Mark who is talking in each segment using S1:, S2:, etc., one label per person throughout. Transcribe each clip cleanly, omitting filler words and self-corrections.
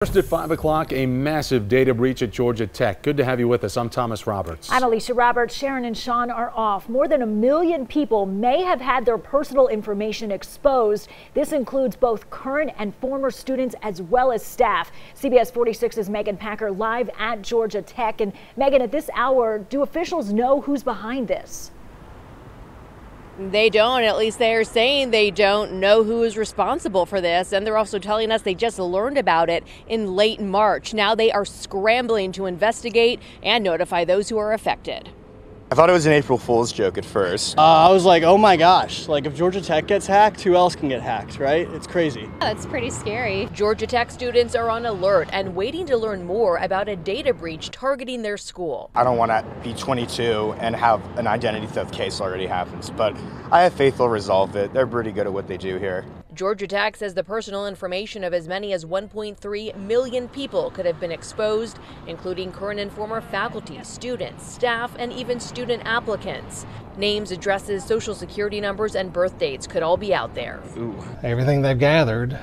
S1: First at 5 o'clock, a massive data breach at Georgia Tech. Good to have you with us. I'm Thomas Roberts.
S2: I'm Alicia Roberts. Sharon and Sean are off. More than 1 million people may have had their personal information exposed. This includes both current and former students as well as staff. CBS 46's Megan Packer live at Georgia Tech. And Megan, at this hour, do officials know who's behind this?
S3: They don't. At least they are saying they don't know who is responsible for this. And they're also telling us they just learned about it in late March. Now they are scrambling to investigate and notify those who are affected.
S4: I thought it was an April Fool's joke at first.
S5: I was like, oh my gosh, like if Georgia Tech gets hacked, who else can get hacked, right? It's crazy.
S6: That's pretty scary.
S3: Georgia Tech students are on alert and waiting to learn more about a data breach targeting their school.
S4: I don't want to be 22 and have an identity theft case already happens, but I have faith they'll resolve it. They're pretty good at what they do here.
S3: Georgia Tech says the personal information of as many as 1.3 million people could have been exposed, including current and former faculty, students, staff, and even student applicants. Names, addresses, social security numbers, and birth dates could all be out there.
S7: Everything they've gathered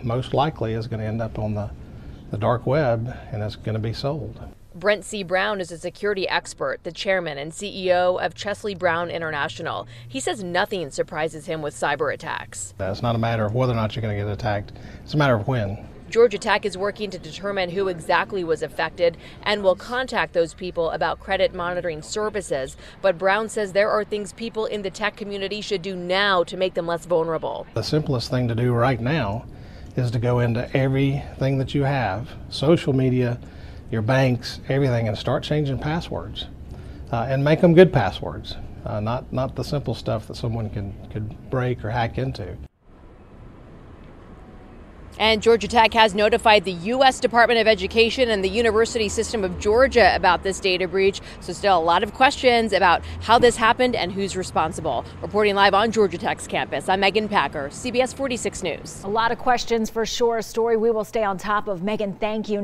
S7: most likely is going to end up on the dark web, and it's going to be sold.
S3: Brent C. Brown is a security expert, the chairman and CEO of Chesley Brown International. He says nothing surprises him with cyber attacks.
S7: It's not a matter of whether or not you're going to get attacked. It's a matter of when.
S3: Georgia Tech is working to determine who exactly was affected and will contact those people about credit monitoring services. But Brown says there are things people in the tech community should do now to make them less vulnerable.
S7: The simplest thing to do right now is to go into everything that you have, social media, your banks, everything, and start changing passwords and make them good passwords, not the simple stuff that someone could break or hack into.
S3: And Georgia Tech has notified the U.S. Department of Education and the University System of Georgia about this data breach. So still a lot of questions about how this happened and who's responsible. Reporting live on Georgia Tech's campus, I'm Megan Packer, CBS 46 News.
S2: A lot of questions for sure. A story we will stay on top of. Megan, thank you. Now